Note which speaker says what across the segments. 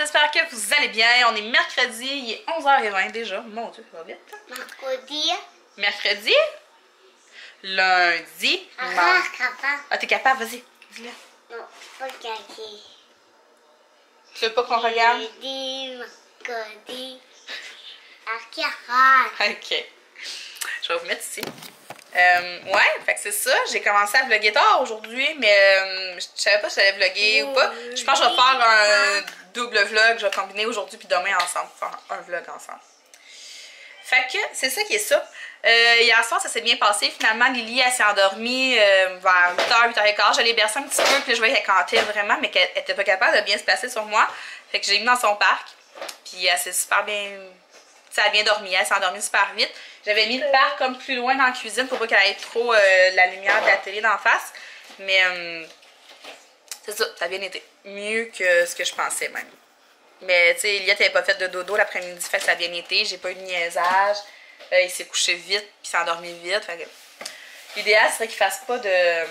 Speaker 1: j'espère que vous allez bien. On est mercredi, il est 11h20 déjà. Mon Dieu, ça va vite.
Speaker 2: Mercredi.
Speaker 1: Mercredi. Lundi.
Speaker 2: Capable.
Speaker 1: Ah, t'es capable? Vas-y, dis-le.
Speaker 2: Non, pas regarder.
Speaker 1: Tu veux pas qu'on regarde?
Speaker 2: Mercredi. Arcade.
Speaker 1: Ok. Je vais vous mettre ici. Ouais, fait que c'est ça. J'ai commencé à vlogger tard aujourd'hui, mais je savais pas si j'allais vlogger ou pas. Je pense que je vais faire un double vlog. Je vais combiner aujourd'hui puis demain ensemble. Faire un vlog ensemble. Fait que c'est ça qui est ça. Hier soir, ça s'est bien passé. Finalement, Lily, elle s'est endormie vers 8h, 8h15. Je l'ai bercée un petit peu, puis là, je voyais qu'elle cantait vraiment, mais qu'elle était pas capable de bien se placer sur moi. Fait que j'ai mis dans son parc. Puis elle s'est super bien... Ça a bien dormi, elle s'est endormie super vite. J'avais mis le parc comme plus loin dans la cuisine pour pas qu'elle ait trop la lumière de la télé d'en face. Mais c'est ça, ça a bien été. Mieux que ce que je pensais même. Mais tu sais, Eliott n'avait pas fait de dodo l'après-midi, fait que ça a bien été. J'ai pas eu de niaisage. Il s'est couché vite, puis s'est endormi vite. L'idéal serait qu'il fasse pas de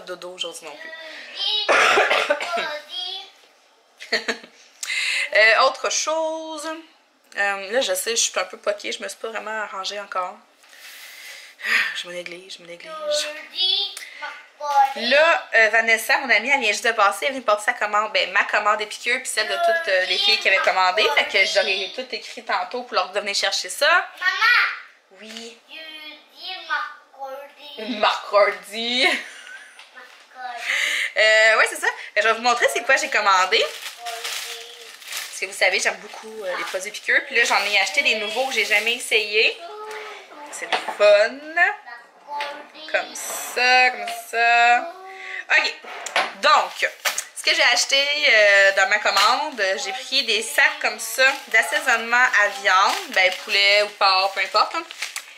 Speaker 1: dodo aujourd'hui non plus. Autre chose. Là, je sais, je suis un peu poquée, je me suis pas vraiment arrangée encore. Je me néglige. Là, Vanessa, mon amie, elle vient juste de passer, elle vient de porter sa commande, ben ma commande épicure, puis celle de toutes les filles qui avaient commandé. Fait que j'aurais tout écrit tantôt pour leur venir chercher ça.
Speaker 2: Maman!
Speaker 1: Oui.
Speaker 2: Je dis marcordi.
Speaker 1: Marcordi. Ouais, c'est ça. Je vais vous montrer c'est quoi j'ai commandé. Parce que vous savez, j'aime beaucoup les produits piqueux. Puis là, j'en ai acheté des nouveaux que j'ai jamais essayés. C'est le fun. Comme ça. OK. Donc, ce que j'ai acheté dans ma commande, j'ai pris des sacs comme ça d'assaisonnement à viande. Ben, poulet ou porc, peu importe. Hein.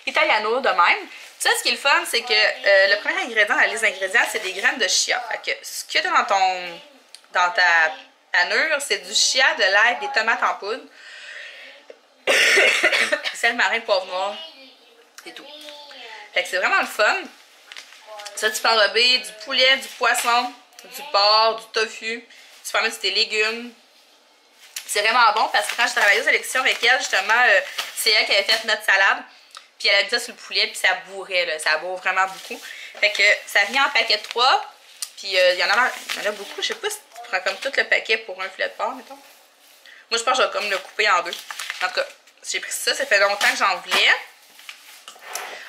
Speaker 1: Italiano de même. Ça, ce qui est le fun, c'est que le premier ingrédient dans la liste d'ingrédients, c'est des graines de chia. Fait que ce que tu as dans ta panure, c'est du chia, de l'ail, des tomates en poudre, sel marin, poivre noir, et tout. Fait que c'est vraiment le fun. Ça, tu peux enrober du poulet, du poisson, du porc, du tofu. Tu peux en mettre sur tes légumes. C'est vraiment bon parce que quand je travaillais aux élections avec elle, justement, c'est elle qui avait fait notre salade. Puis elle a mis ça sur le poulet, puis ça bourrait, là. Ça bourre vraiment beaucoup. Fait que ça vient en paquet de 3. Puis il y en a beaucoup. Je sais pas si tu prends comme tout le paquet pour un filet de porc, mettons. Moi, je pense que je vais comme le couper en deux. En tout cas, j'ai pris ça. Ça fait longtemps que j'en voulais.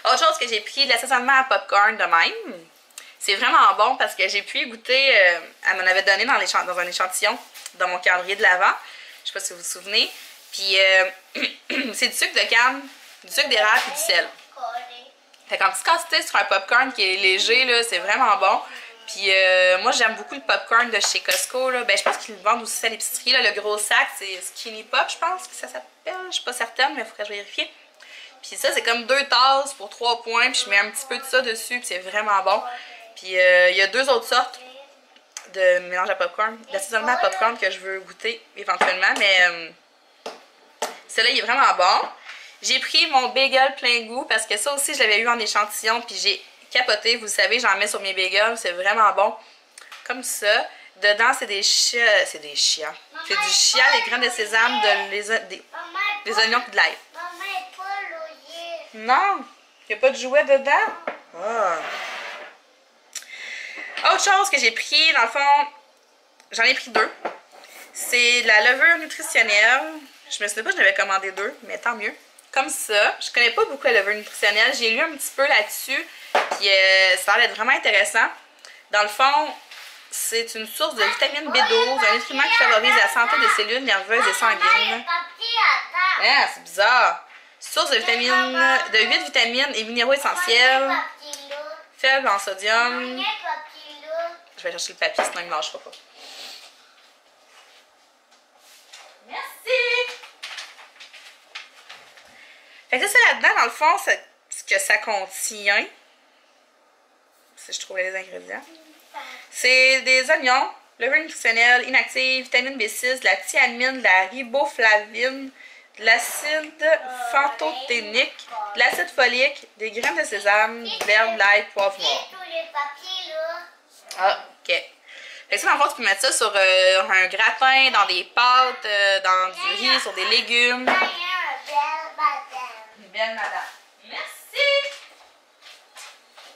Speaker 1: Autre chose que j'ai pris, de l'assaisonnement à popcorn de même. C'est vraiment bon parce que j'ai pu y goûter. Elle m'en avait donné dans un échantillon dans mon calendrier de l'Avent. Je sais pas si vous vous souvenez. Puis c'est du sucre de canne, du sucre d'érable et du sel. Fait qu'en petite quantité sur un popcorn qui est léger, là, c'est vraiment bon. Puis moi, j'aime beaucoup le popcorn de chez Costco. Là. Ben, je pense qu'ils le vendent aussi à l'épicerie. Le gros sac, c'est Skinny Pop, je pense que ça s'appelle. Je suis pas certaine, mais il faudrait que je vérifie. Puis ça, c'est comme 2 tasses pour 3 points. Puis je mets un petit peu de ça dessus, puis c'est vraiment bon. Puis il y a 2 autres sortes de mélange à popcorn, d'assaisonnement à popcorn que je veux goûter éventuellement. Mais celui-là, il est vraiment bon. J'ai pris mon bagel plein goût parce que ça aussi, je l'avais eu en échantillon. Puis j'ai capoté. Vous le savez, j'en mets sur mes bagels. C'est vraiment bon. Comme ça. Dedans, c'est des chia. C'est des chia. C'est du chia, des graines de sésame, des oignons et de l'ail. Non! Il n'y a pas de jouet dedans? Ah. Autre chose que j'ai pris, dans le fond, j'en ai pris 2. C'est de la levure nutritionnelle. Je me souviens pas que je n'avais commandé 2, mais tant mieux. Comme ça. Je connais pas beaucoup la levure nutritionnelle. J'ai lu un petit peu là-dessus. Puis ça a l'air d'être vraiment intéressant. Dans le fond, c'est une source de vitamine B12, un nutriment qui favorise la santé des cellules nerveuses et sanguines. Ah, c'est bizarre. Source de 8 vitamines et minéraux essentiels. Faible en sodium. Je vais chercher le papier, sinon il ne mâchera pas. Merci! Fait que ça, là-dedans, dans le fond, ce que ça contient, si je trouvais les ingrédients, c'est des oignons, levure nutritionnelle, inactive, vitamine B6, de la thiamine, de la riboflavine, de l'acide phantothénique, de l'acide folique, des graines de sésame, de l'herbe, l'ail, poivre noir. Ah, ok. Fait que ça, dans le fond, tu peux mettre ça sur un gratin, dans des pâtes, dans du riz, sur des légumes. Une belle madame. Merci!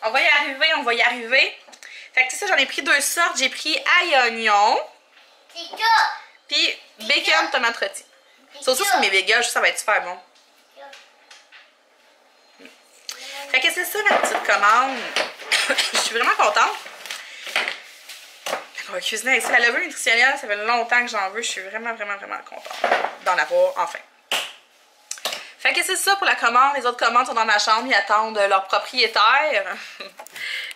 Speaker 1: On va y arriver, on va y arriver. Fait que c'est ça, j'en ai pris 2 sortes. J'ai pris ail et oignon. Puis bacon, tomate rôtie. Ça aussi, c'est mes bagels, ça va être super bon. Fait que c'est ça ma petite commande. Je suis vraiment contente. On va cuisiner avec ça. La levure nutritionnelle, ça fait longtemps que j'en veux. Je suis vraiment contente d'en avoir enfin. Fait que c'est ça pour la commande. Les autres commandes sont dans ma chambre. Ils attendent leur propriétaire.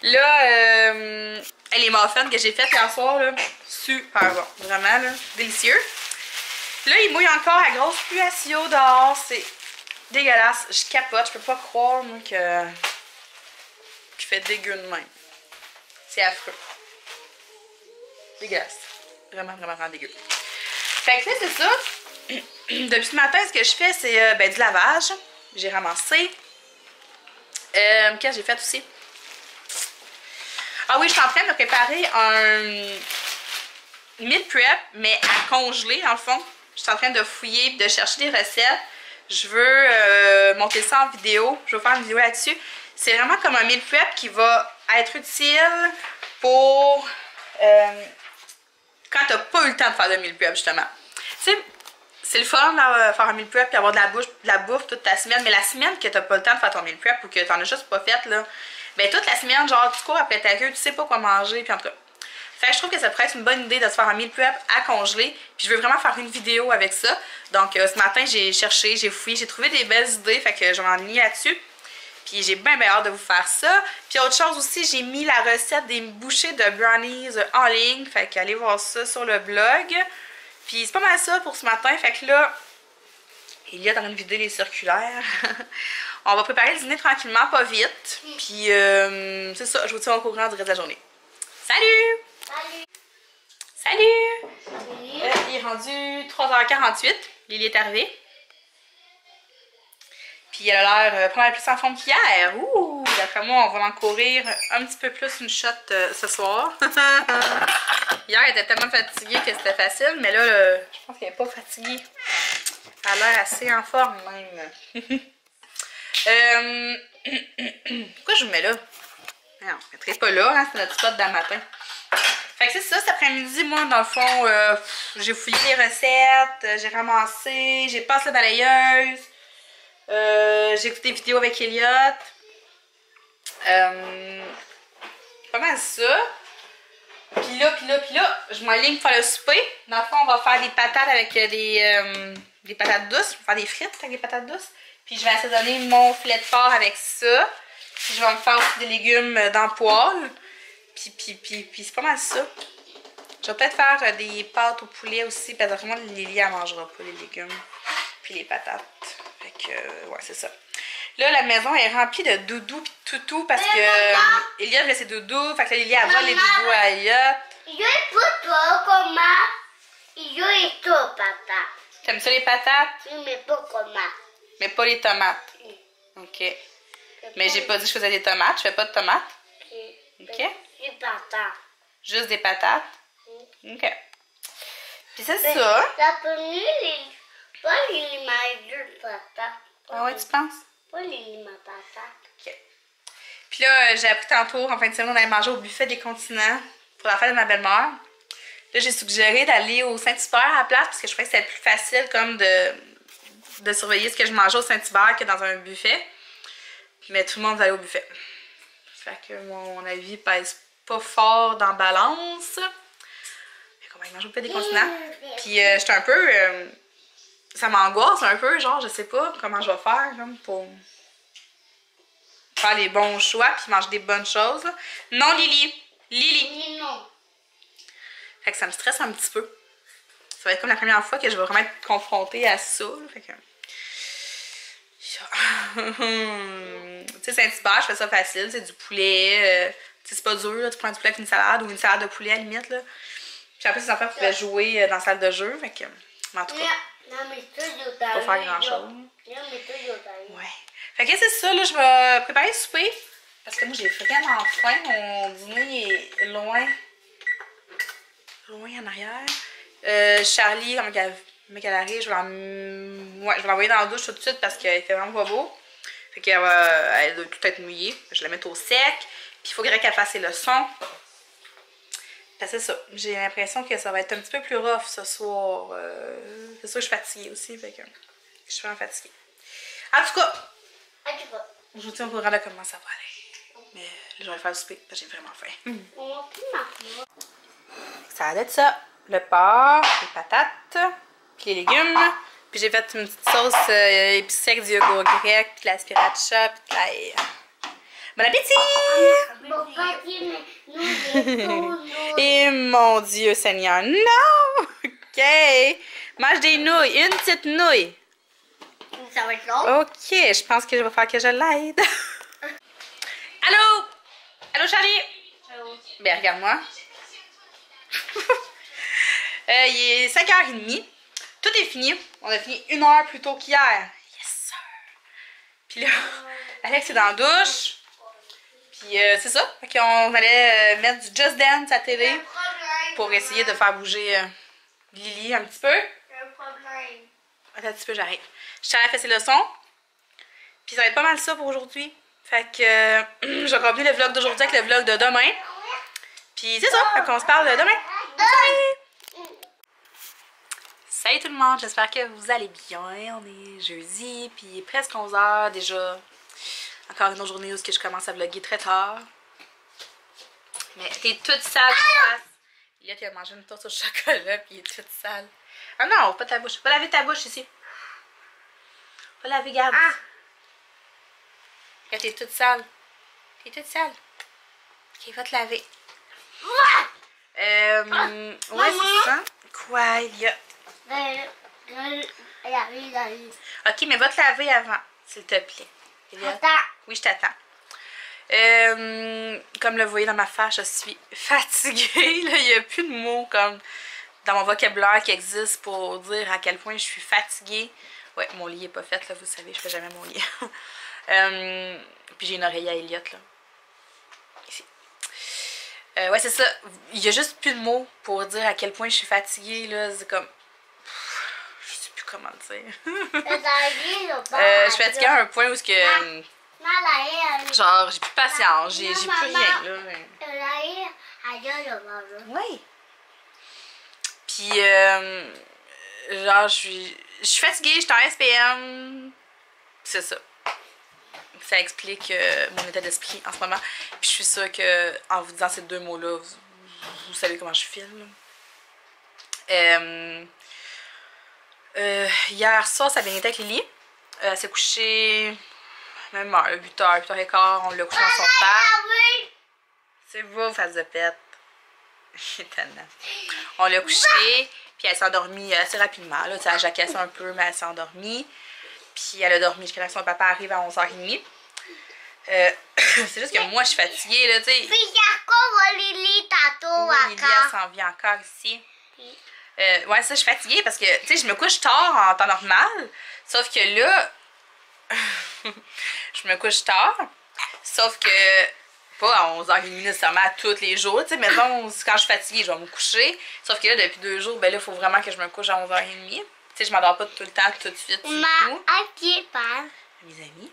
Speaker 1: Là, les muffins que j'ai fait hier soir, là, super bon. Vraiment, là, délicieux. Là, il mouille encore à grosse pluie à Sio dehors. C'est dégueulasse. Je capote. Je peux pas croire, moi, qu'il fait dégueu de même. C'est affreux. Dégueulasse. Vraiment dégueu. Fait que c'est ça. Depuis ce matin, ce que je fais, c'est du lavage. J'ai ramassé. Qu'est-ce que j'ai fait aussi? Ah oui, je suis en train de préparer un meal prep, mais à congeler, en fond. Je suis en train de fouiller et de chercher des recettes. Je veux monter ça en vidéo. Je vais faire une vidéo là-dessus. C'est vraiment comme un meal prep qui va être utile pour quand t'as pas eu le temps de faire de meal prep, justement. Tu sais, c'est le fun de faire un meal prep et avoir de la bouffe toute ta semaine, mais la semaine que t'as pas le temps de faire ton meal prep ou que t'en as juste pas fait, là, ben toute la semaine, genre, tu cours après ta queue, tu sais pas quoi manger, puis en tout cas. Fait que je trouve que ça pourrait être une bonne idée de se faire un meal prep à congeler, puis je veux vraiment faire une vidéo avec ça. Donc, ce matin, j'ai cherché, j'ai fouillé, j'ai trouvé des belles idées, fait que je vais m'enligner là-dessus. Puis j'ai bien hâte de vous faire ça. Puis autre chose aussi, j'ai mis la recette des bouchées de brownies en ligne. Fait qu'allez voir ça sur le blog. Puis c'est pas mal ça pour ce matin. Fait que là, il y a dans une vidéo les circulaires. On va préparer le dîner tranquillement, pas vite. Puis c'est ça, je vous tiens au courant du reste de la journée. Salut! Salut! Il est rendu 3h48. Lily est arrivée. Puis elle a l'air pas mal plus en forme qu'hier. Ouh! D'après moi, on va en courir un petit peu plus une shot ce soir. Hier, elle était tellement fatiguée que c'était facile, mais là, je pense qu'elle n'est pas fatiguée. Elle a l'air assez en forme même. Pourquoi je vous mets là? Non, je ne mettrai pas là, hein, c'est notre spot d'un matin. Fait que c'est ça, cet après-midi, moi, dans le fond, j'ai fouillé les recettes, j'ai ramassé, j'ai passé la balayeuse. J'ai écouté des vidéos avec Elliot. Pas mal ça. Puis là, je m'enligne pour faire le souper. Dans le fond, on va faire des patates avec des patates douces. On va faire des frites avec des patates douces. Puis je vais assaisonner mon filet de porc avec ça. Puis je vais me faire aussi des légumes dans le poêle. Puis c'est pas mal ça. Je vais peut-être faire des pâtes au poulet aussi. Parce que vraiment, Lily, elle mangera pas les légumes. Puis les patates. Fait que, ouais, c'est ça. Là, la maison est remplie de doudous pis de toutous parce que Elliot laisse ses doudous. Fait que là, Lily, elle vole les doudous à Elliot.
Speaker 2: Il est pour toi, comment? Il est toi, papa.
Speaker 1: T'aimes ça les patates?
Speaker 2: Oui, mais pas comment.
Speaker 1: Mais pas les tomates. OK. Mais j'ai pas dit que je faisais des tomates. Je fais pas de tomates. OK.
Speaker 2: Des patates.
Speaker 1: Juste des patates. OK. Puis c'est ça.
Speaker 2: T'as connu pas les de patates.
Speaker 1: Ah ouais, tu penses?
Speaker 2: Pas les patates.
Speaker 1: OK. Puis là, j'ai appris tantôt, en fin de semaine, on allait manger au buffet des continents pour la fête de ma belle-mère. Là, j'ai suggéré d'aller au Saint-Hubert à la place parce que je trouvais que c'était plus facile comme de surveiller ce que je mangeais au Saint-Hubert que dans un buffet. Mais tout le monde va aller au buffet. Fait que mon avis pèse pas fort dans la balance. Fait qu'on va aller manger au buffet des continents. Puis j'étais un peu... ça m'angoisse un peu, genre, je sais pas comment je vais faire comme, pour faire les bons choix puis manger des bonnes choses. Là. Non, Lily! Lily!
Speaker 2: Non.
Speaker 1: Fait que ça me stresse un petit peu. Ça va être comme la première fois que je vais vraiment être confrontée à ça. Là. Fait que... tu sais, Saint-Hubert, je fais ça facile, c'est du poulet. Tu sais, c'est pas dur, là, tu prends du poulet avec une salade ou une salade de poulet à la limite. Là. Puis après, ces enfants pouvaient jouer dans la salle de jeu. Fait que, en tout cas... Pas faire grand chose. Ouais. Fait que c'est ça, là, je vais préparer le souper. Parce que moi, j'ai vraiment faim. Mon dîner est loin loin en arrière. Charlie, quand elle arrive, je vais l'envoyer dans la douche tout de suite parce qu'il fait vraiment pas beau. Fait qu'elle doit tout être mouillée. Je vais la mettre au sec. Puis il faudrait qu'elle fasse ses leçons. C'est ça. J'ai l'impression que ça va être un petit peu plus rough ce soir. C'est sûr que je suis fatiguée aussi. Fait que je suis vraiment fatiguée. En tout cas, je vous tiens au courant de comment ça va aller. Mais là, je vais faire le souper parce que j'ai vraiment faim. Ça va être ça. Le porc, les patates, puis les légumes. Puis j'ai fait une petite sauce épicée avec du yogourt grec, puis de la sriracha, puis de l'ail. Bon appétit! Et mon Dieu Seigneur, non! OK! Mange des nouilles, une petite nouille.
Speaker 2: Ça va être long.
Speaker 1: OK, je pense que je vais faire que je l'aide. Allô? Allô Charlie?
Speaker 2: Allô?
Speaker 1: Ben regarde-moi. Il est 5h30. Tout est fini. On a fini 1 heure plus tôt qu'hier. Yes sir! Puis là, Alex est dans la douche. Puis c'est ça. Fait qu'on allait mettre du Just Dance à la télé pour essayer de faire bouger Lily un petit peu. Attends un petit peu, j'arrive. Charlie a fait ses leçons. Puis ça va être pas mal ça pour aujourd'hui. Fait que je vais remplir le vlog d'aujourd'hui avec le vlog de demain. Puis c'est ça. Fait qu'on se parle demain. Salut! Salut tout le monde, j'espère que vous allez bien. On est jeudi, puis il est presque 11h déjà. Encore une autre journée où je commence à vlogger très tard. Mais t'es toute sale, Là, tu as mangé une toast au chocolat, puis il est toute sale. Ah non, pas ta bouche. Va laver ta bouche ici. Va laver, garde. Là, t'es toute sale. T'es toute sale. Ok, va te laver. Ouais, c'est ça. Quoi, il y a... Ok, mais va te laver avant, s'il te plaît. Oui, je t'attends. Comme le vous voyez dans ma face, je suis fatiguée. Là, il n'y a plus de mots comme dans mon vocabulaire qui existe pour dire à quel point je suis fatiguée. Ouais, mon lit n'est pas fait, là, vous savez, je fais jamais mon lit. Puis j'ai une oreille à Elliot, là. Ici. Ouais, c'est ça. Il n'y a juste plus de mots pour dire à quel point je suis fatiguée, là. C'est comme... Je sais plus comment le dire. Je suis fatiguée à un point où ce que... Genre, j'ai plus de patience, j'ai plus rien, là. Oui. Puis, genre, je suis fatiguée, je suis en SPM. C'est ça. Ça explique mon état d'esprit en ce moment. Puis je suis sûre que en vous disant ces deux mots-là, vous savez comment je filme. Hier soir, ça a bien été avec Lily. Elle s'est couchée même à 8h, 8h15. On l'a couchée dans son père. C'est beau, face de pète. Étonnant. On l'a couchée, puis elle s'est endormie assez rapidement. Là, elle a jacassé un peu, mais elle s'est endormie. Puis elle a dormi jusqu'à ce que son papa arrive à 11h30. C'est juste que moi, je suis fatiguée, là, tu sais.
Speaker 2: Lily
Speaker 1: s'en vient encore ici. Ouais, ça, je suis fatiguée parce que, tu sais, je me couche tard en temps normal. Sauf que là, je me couche tard. Sauf que, pas à 11h30 nécessairement à tous les jours. Tu sais, mettons, quand je suis fatiguée, je vais me coucher. Sauf que là, depuis 2 jours, ben là, il faut vraiment que je me couche à 11h30. Tu sais, je m'endors pas tout le temps, tout de suite. Mes amis.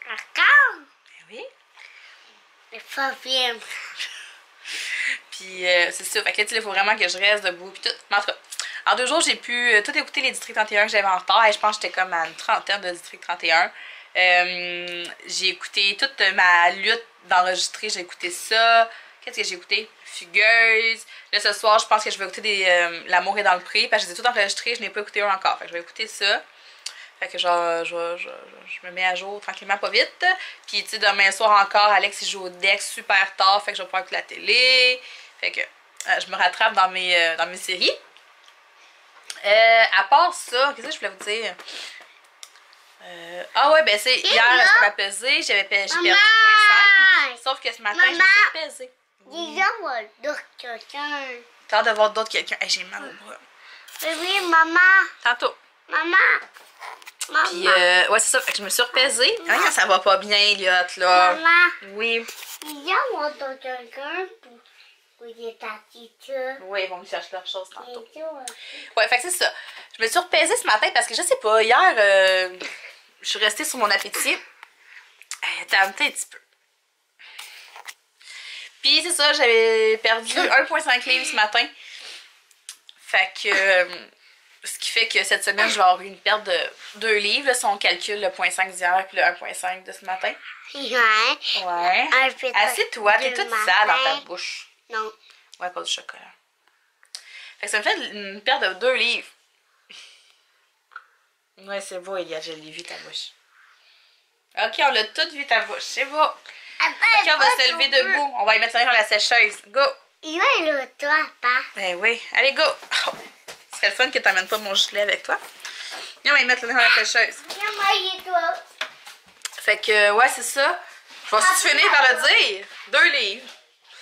Speaker 1: Ben oui. Puis c'est ça. Fait que là, il faut vraiment que je reste debout. Puis tout. Mais en tout cas, en 2 jours, j'ai pu tout écouter les District 31 que j'avais en retard. Et je pense que j'étais comme à une trentaine de District 31. J'ai écouté toute ma lutte d'enregistrer. J'ai écouté ça. Qu'est-ce que j'ai écouté? Fugueuse. Là, ce soir, je pense que je vais écouter L'amour est dans le pré. Parce que je les ai tout enregistrés. Je n'ai pas écouté un encore. Fait que je vais écouter ça. Fait que genre, je me mets à jour tranquillement, pas vite. Puis, tu sais, demain soir encore, Alex, il joue au deck super tard. Fait que je vais pouvoir écouter la télé. Fait que je me rattrape dans mes séries. À part ça, qu'est-ce que je voulais vous dire? Ah ouais, ben c'est hier, je m'ai pesé. J'ai perdu 0,5. Sauf que ce matin, je me suis pesée. T'as hâte de voir d'autres quelqu'un. Hey, j'ai mal au bras.
Speaker 2: Oui, maman.
Speaker 1: Tantôt.
Speaker 2: Maman.
Speaker 1: Puis, ouais, c'est ça. Fait que je me suis repesée. Ah, ça va pas bien, Elliot, là.
Speaker 2: Maman.
Speaker 1: Oui.
Speaker 2: Il y a quelqu'un pour Oui,
Speaker 1: Oui, ils vont me chercher leur chose tantôt. Ouais, fait que c'est ça. Je me suis repaisée ce matin parce que je sais pas, hier, je suis restée sur mon appétit. Tenté un petit peu. Puis c'est ça, j'avais perdu 1,5 livres ce matin. Fait que... ce qui fait que cette semaine, je vais avoir une perte de 2 livres. Là, si on calcule le 0,5 d'hier et le 1,5 de ce matin. Ouais. Assieds-toi, t'es toute sale dans ta bouche.
Speaker 2: Non.
Speaker 1: Ouais, pas du chocolat. Fait que ça me fait une perte de 2 livres. Ouais, c'est beau, Elia, je l'ai vu ta bouche. Ok, on l'a tout vu ta bouche, c'est beau. Ok, on va se lever debout. On va y mettre ça sur la sécheuse. Go!
Speaker 2: Il va aller toi, papa.
Speaker 1: Ben oui, allez, go! Oh. Ce serait le fun que t'emmènes pas mon gilet avec toi. Viens, on va y mettre ça dans la sécheuse.
Speaker 2: Viens, toi.
Speaker 1: Fait que, ouais, c'est ça. Je vais aussi finir par le dire. 2 livres.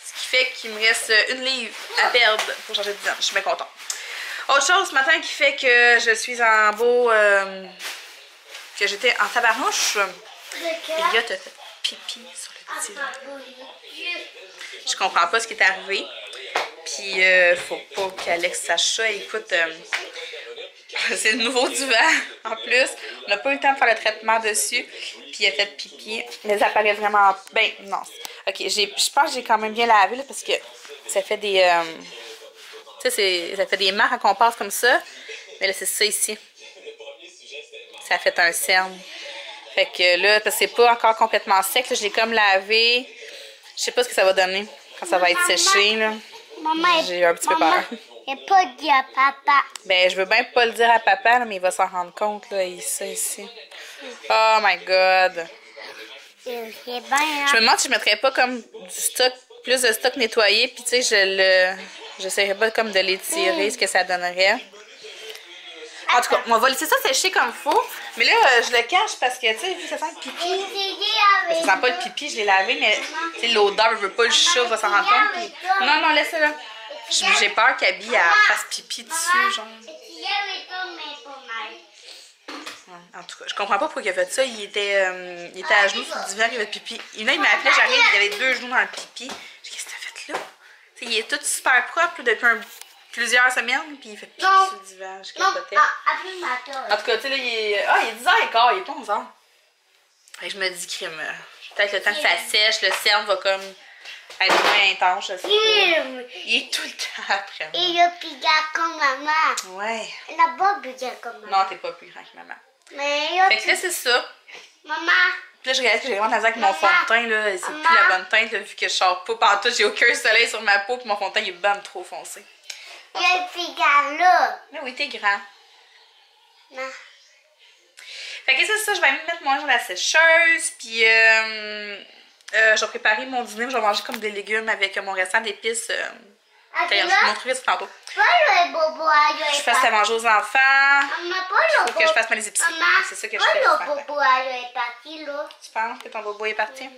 Speaker 1: Ce qui fait qu'il me reste 1 livre à perdre pour changer de viande. Je suis bien contente. Autre chose ce matin qui fait que je suis en beau... que j'étais en tabarnouche. Elia t'a fait pipi sur le divan. Je comprends pas ce qui est arrivé. Puis, faut pas qu'Alex sache ça. Écoute, c'est le nouveau divan en plus. On n'a pas eu le temps de faire le traitement dessus. Puis, il a fait pipi. Mais ça paraît vraiment... Ben, non. Ok, je pense que j'ai quand même bien lavé là, parce que ça fait des... tu sais, ça fait des marques quand on passe comme ça. Mais là, c'est ça ici. Ça a fait un cerne. Fait que là, parce que c'est pas encore complètement sec, là, je l'ai comme lavé. Je sais pas ce que ça va donner quand ça va être séché, là. J'ai un petit peu peur.
Speaker 2: Et pas dire à papa.
Speaker 1: Ben, je veux bien pas le dire à papa, là, mais il va s'en rendre compte, là, ici. Oh my god.
Speaker 2: C'est bien,
Speaker 1: Je me demande si je mettrais pas comme du stock, plus de stock nettoyé, puis tu sais, j'essaierais pas comme de l'étirer, ce que ça donnerait. En tout cas, on va laisser ça sécher comme il faut. Mais là, je le cache parce que, tu sais, vu que ça sent le pipi. Ça sent pas le pipi, je l'ai lavé, mais tu sais, l'odeur, je veux pas, le chat va s'en rendre compte. Puis... Non, non, laisse-le là. J'ai peur qu'Abby fasse pipi dessus, genre. En tout cas, je comprends pas pourquoi il a fait ça. Il était à genoux sur le divan, il avait pipi. Là, il m'a appelé, j'arrive, il avait 2 genoux dans le pipi. Je dis, qu'est-ce que t'as fait là? T'sais, il est tout super propre là, depuis plusieurs semaines, puis il fait pipi sur le divan. Je capotais. En tout cas, tu sais, là, il est 10h15, il est pas 11h. Et je me dis, crime, peut-être le temps que ça sèche, le cerne va comme être moins intense, je sais pas. Il est tout le temps après moi.
Speaker 2: Il a plus grand comme maman.
Speaker 1: Ouais.
Speaker 2: Il n'a pas plus grand comme maman.
Speaker 1: Non, t'es pas plus grand que maman.
Speaker 2: Mais il a
Speaker 1: fait que là, c'est ça.
Speaker 2: Maman.
Speaker 1: Puis là, je réalise que j'ai vraiment de la misère avec mon fond de teint, là. C'est plus la bonne teinte, là, vu que je sors pas partout. J'ai aucun soleil sur ma peau, puis mon fond de teint, il est ben trop foncé.
Speaker 2: Il y a un petit là.
Speaker 1: Mais oui, t'es grand.
Speaker 2: Non.
Speaker 1: Fait que c'est ça, je vais même mettre mon linge dans la sécheuse, puis je vais préparer mon dîner, je vais manger comme des légumes avec mon restant d'épices. Je vais vous montrer ça tantôt. Je fasse à manger aux enfants. Faut que je fasse mes épices. C'est ça que je fais.
Speaker 2: Le bobo est parti là.
Speaker 1: Tu penses que ton bobo est parti?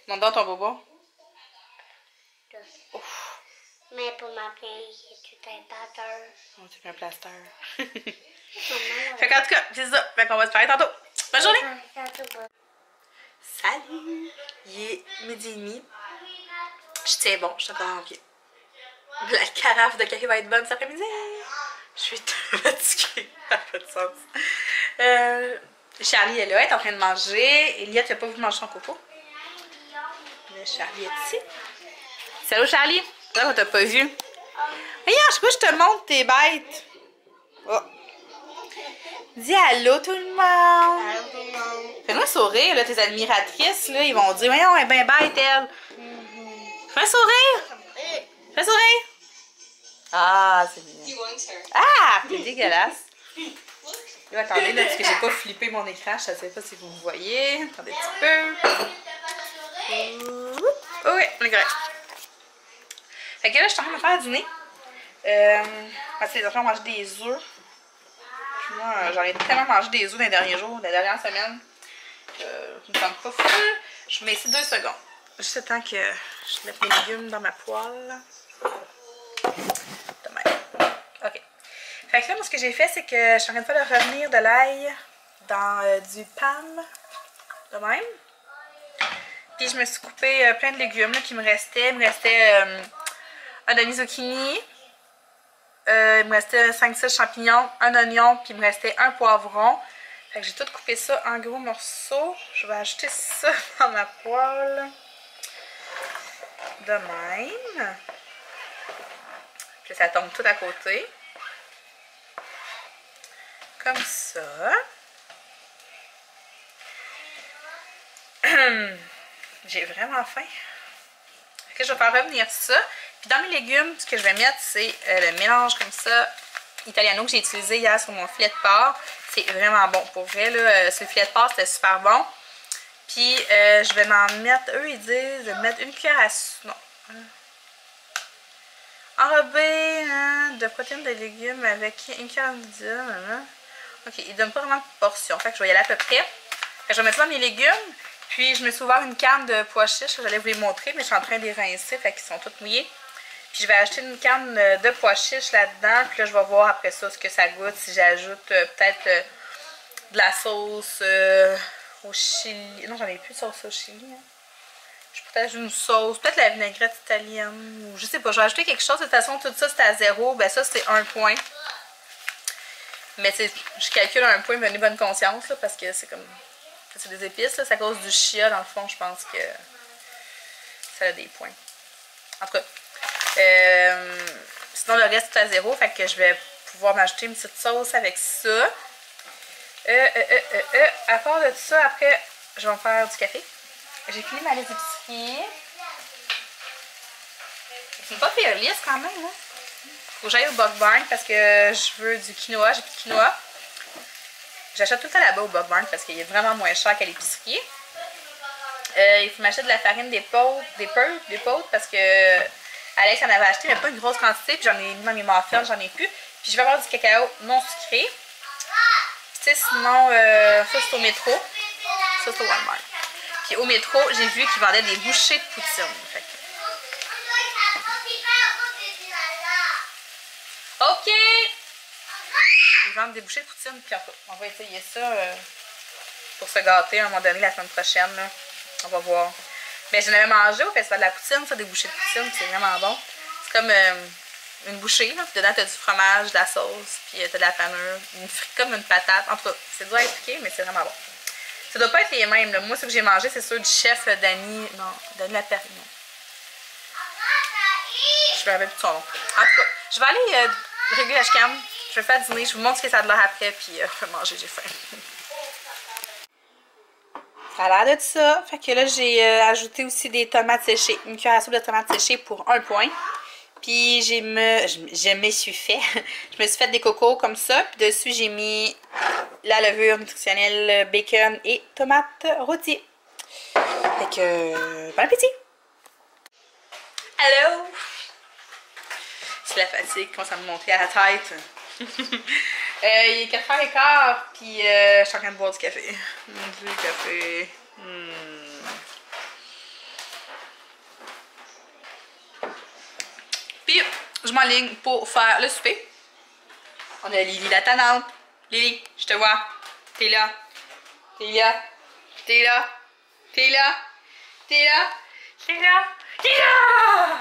Speaker 1: Montre donc ton bobo.
Speaker 2: Ouf. Mais pour ma fille, c'est un plaster.
Speaker 1: Oh, c'est un plaster. Fait qu'en tout cas, c'est ça. Fait qu'on va se parler tantôt. Bonne journée! Salut! Il est 12h30. Je tiens bon, je suis encore en pied. La carafe de café va être bonne cet après-midi. Je suis très fatiguée. Ça n'a pas de sens. Charlie est là, elle est en train de manger. Elliot n'a pas voulu manger son coco. Mais Charlie est ici. Salut Charlie! C'est vrai qu'on t'a pas vu. Regarde, je sais pas, je te montre tes bêtes. Oh. Dis allô tout le monde!
Speaker 2: Allô tout le monde!
Speaker 1: Fais-moi sourire, là, tes admiratrices, là, ils vont dire, voyons, elle est bien bête, elle. Fais un sourire! Fais un sourire! Ah, c'est bien. Ah, c'est dégueulasse. Là, attendez, là, parce que j'ai pas flippé mon écran, je sais pas si vous me voyez. Attendez un petit peu. Oh, oui, on est correct. Fait que là, je suis en train de faire dîner. Parce que les enfants ont mangé des œufs. Puis moi, j'en ai tellement mangé des œufs dans les derniers jours, les dernières semaines. Je me sens pas full. Je vous mets ici 2 secondes. Juste le temps que je mette mes légumes dans ma poêle. De même. Ok. Fait que là, moi, ce que j'ai fait, c'est que je suis en train de faire le revenir de l'ail dans du PAM. De même. Puis je me suis coupé plein de légumes là, qui me restaient. Il me restait un demi-zucchini. Il me restait 5-6 champignons, un oignon, puis il me restait un poivron. Fait que j'ai tout coupé ça en gros morceaux. Je vais ajouter ça dans ma poêle. De même. Puis ça tombe tout à côté. Comme ça. J'ai vraiment faim. Fait que je vais faire revenir ça. Puis dans mes légumes, ce que je vais mettre, c'est le mélange comme ça, italiano, que j'ai utilisé hier sur mon filet de porc. C'est vraiment bon. Pour vrai, là, sur le filet de porc, c'était super bon. Puis je vais m'en mettre, eux ils disent, je vais mettre une cuillère à soupe. Non. Enrobé de protéines de légumes avec une cuillère d'huile. Ok, ils ne donnent pas vraiment de portion. Fait que je vais y aller à peu près. Fait que je vais mettre ça dans mes légumes. Puis je me suis ouvert une canne de pois chiches. J'allais vous les montrer, mais je suis en train de les rincer. Fait qu'ils sont tous mouillés. Puis je vais acheter une canne de pois chiches là-dedans. Puis là, je vais voir après ça ce que ça goûte. Si j'ajoute peut-être de la sauce au chili. Non, j'en ai plus de sauce au chili. Hein. Je peux peut-être une sauce. Peut-être la vinaigrette italienne. Ou je sais pas. Je vais ajouter quelque chose. De toute façon, tout ça, c'est à 0. Ben ça, c'est 1 point. Mais je calcule 1 point, mais une bonne conscience. Là, parce que c'est comme... C'est des épices. C'est à cause du chia. Dans le fond, je pense que ça a des points. En tout cas. Sinon le reste est à 0, fait que je vais pouvoir m'ajouter une petite sauce avec ça. À part de ça, après je vais me faire du café. J'ai fini ma liste d'épicerie. C'est pas fait lisse quand même. Hein? Faut que j'aille au Bug Barn parce que je veux du quinoa. J'ai plus de quinoa. J'achète tout le temps là-bas au Bug Barn parce qu'il est vraiment moins cher qu'à l'épicerie. Il faut m'acheter de la farine d'épaule parce que Alex en avait acheté, mais pas une grosse quantité, puis j'en ai mis dans mes muffins, j'en ai plus. Puis je vais avoir du cacao non sucré. Puis tu sais, sinon, ça c'est au métro. Ça c'est au Walmart. Puis au métro, j'ai vu qu'ils vendaient des bouchées de poutine. Fait que... OK! Ils vendent des bouchées de poutine, puis on va essayer ça pour se gâter à un moment donné la semaine prochaine. Là. On va voir. Mais j'en avais mangé au festival de la poutine, ça, des bouchées de poutine, c'est vraiment bon. C'est comme une bouchée, là, puis dedans t'as du fromage, de la sauce, puis t'as de la panure, comme une patate. En tout cas, c'est dur à expliquer, mais c'est vraiment bon. Ça doit pas être les mêmes, là. Moi, ce que j'ai mangé, c'est ceux du chef Dany, non, Dany Laperrière. Je me rappelle plus de son nom. En tout cas, je vais aller régler la chicane, je vais faire dîner, je vous montre ce que ça a de l'air après, puis je vais manger, j'ai faim. Ça a l'air de ça. Fait que là, j'ai ajouté aussi des tomates séchées. Une cuillère à soupe de tomates séchées pour 1 point. Puis je me suis fait. Je me suis fait des cocos comme ça. Puis dessus, j'ai mis la levure nutritionnelle, bacon et tomates rôties. Fait que, bon appétit! Allô! C'est la fatigue qui commence à me monter à la tête. Il est 4h15, puis je suis en train de boire du café. Du café. Puis, je m'enligne pour faire le souper. On a Lily la tannante. Lily, je te vois. T'es là. T'es là. T'es là. T'es là. T'es là. T'es là. T'es là.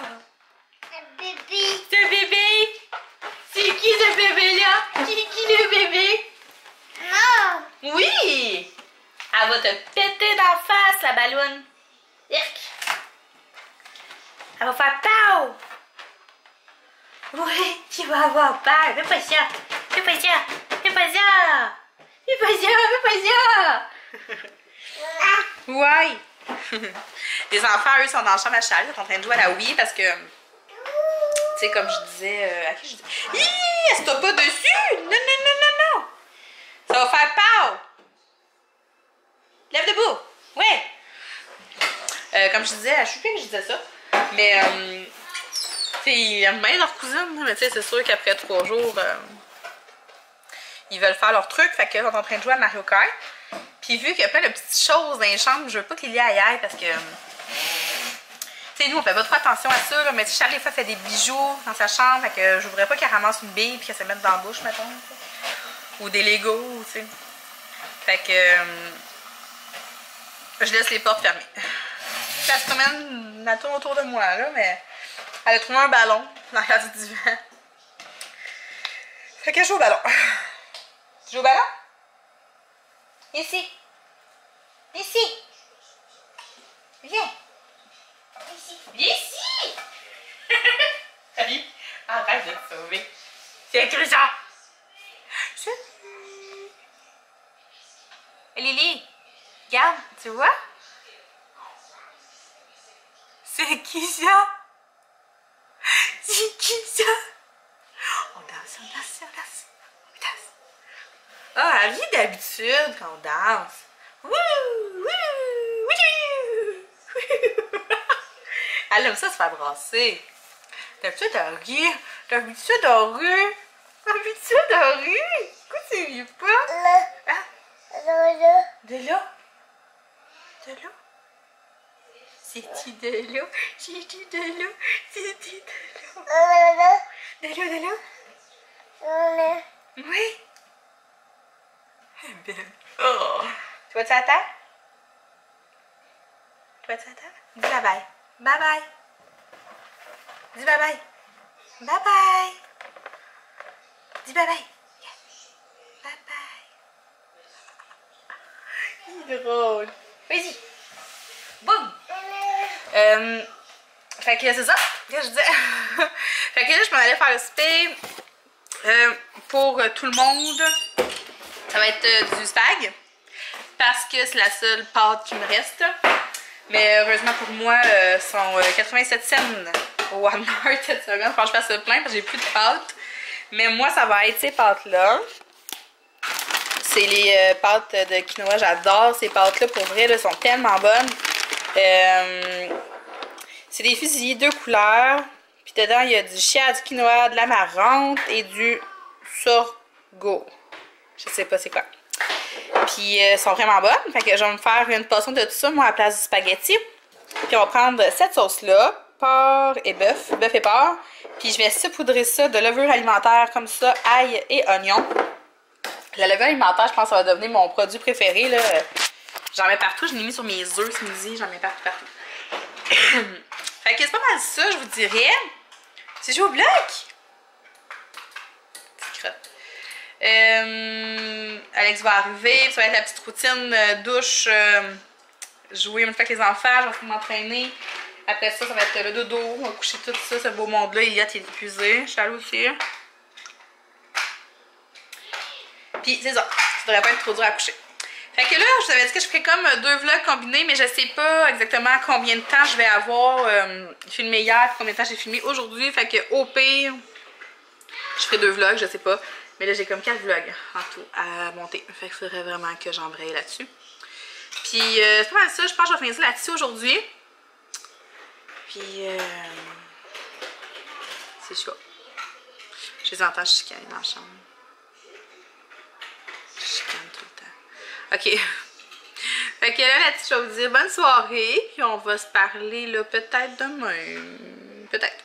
Speaker 2: Bébé.
Speaker 1: Ce bébé. C'est qui ce bébé-là? Qui le bébé?
Speaker 2: Non.
Speaker 1: Oui! Elle va te péter d'en face, la balloune. Irk. Elle va faire pau! Oui, tu vas avoir peur. Fais pas ça. Fais pas ça. Fais pas ça. Fais pas ça. Fais pas ça. Ouais. Les enfants, eux, sont dans la chambre à Charlie. Ils sont en train de jouer à la Wii parce que... Tu sais, comme je disais... à qui je dis? Hi! Elle se tape pas dessus! Non, non, non, non, non! Ça va faire pau! Lève debout! Ouais! Comme je disais, je sais plus que je disais ça, mais tu sais, ils aiment bien leur cousine, mais tu sais, c'est sûr qu'après 3 jours, ils veulent faire leur truc, fait qu'ils sont en train de jouer à Mario Kart. Puis vu qu'il y a plein de petites choses dans les chambres, je veux pas que Lily aille parce que... Tu sais, nous, on fait pas trop attention à ça, là, mais Charles, des fois, fait des bijoux dans sa chambre, fait que je voudrais pas qu'elle ramasse une bille et qu'elle se mette dans la bouche, mettons. Ou des Legos, tu sais. Fait que... je laisse les portes fermées. Elle se promène, elle tourne autour de moi, là, mais elle a trouvé un ballon. dans l'arrière du divan. Fait que je joue au ballon. Tu joues au ballon? Ici. Ici. Viens. Ici. Viens ici. Allez, arrête de te sauver. C'est écrit ça. Lily, regarde, tu vois? C'est qui ça? C'est qui ça? On danse, on danse, on danse. On danse. Ah, elle vient d'habitude quand on danse. Wouh! Wouh! Wouh! Elle aime ça se faire brasser. D'habitude, elle rit. D'habitude, elle rit. D'habitude, elle rit. Pourquoi tu ris pas? Hein? De l'eau? De l'eau? C'est-tu de l'eau? C'est-tu de l'eau? C'est-tu de l'eau? De l'eau, de l'eau? Oui? Belle. Oh. Tu vas-tu à terre? Tu vas-tu à terre? Dis bye-bye. Bye-bye. Dis bye-bye. Bye-bye. Dis bye-bye. Bye-bye. Il est drôle. Vas-y. Boum. Fait que c'est ça que je disais. Fait que là, je m'en allais faire le souper pour tout le monde. Ça va être du spag. Parce que c'est la seule pâte qui me reste. Mais heureusement pour moi, sont 87 cents au Walmart cette semaine. Faut que je fasse le plein parce que j'ai plus de pâtes. Mais moi, ça va être ces pâtes-là. C'est les pâtes de quinoa. J'adore ces pâtes-là. Pour vrai, elles sont tellement bonnes. C'est des fusiliers 2 couleurs. Puis dedans, il y a du chia, du quinoa, de l'amarante et du sorgho. Je sais pas c'est quoi. Puis elles sont vraiment bonnes. Fait que je vais me faire une portion de tout ça, moi, à la place du spaghetti. Puis on va prendre cette sauce-là. Porc et bœuf. Bœuf et porc. Puis je vais saupoudrer ça de levure alimentaire comme ça, ail et oignon. La levure alimentaire, je pense que ça va devenir mon produit préféré. J'en mets partout. Je l'ai mis sur mes œufs ce midi. J'en mets partout. Fait que c'est pas mal ça, je vous dirais. C'est joué au bloc. Petite crotte. Alex va arriver. Ça va être la petite routine douche. Jouer une fois avec les enfants. Je vais m'entraîner. Après ça, ça va être le dodo. On va coucher tout ça, ce beau monde-là. Elliot est épuisé. Je suis allée aussi. Puis c'est ça. Ça devrait pas être trop dur à coucher. Fait que là, je vous avais dit que je ferais comme 2 vlogs combinés, mais je sais pas exactement combien de temps je vais avoir filmé hier et combien de temps j'ai filmé aujourd'hui. Fait que au pire, je ferai 2 vlogs, je sais pas. Mais là, j'ai comme 4 vlogs en tout à monter. Fait qu'il faudrait vraiment que j'embraye là-dessus. Puis c'est pas mal ça. Je pense que je vais finir ça là-dessus aujourd'hui. Puis c'est chaud. Je les entends chicaner dans la chambre. Je chicane tout le temps. Ok. Fait que là, là-dessus, je vais vous dire bonne soirée. Puis on va se parler là peut-être demain. Peut-être.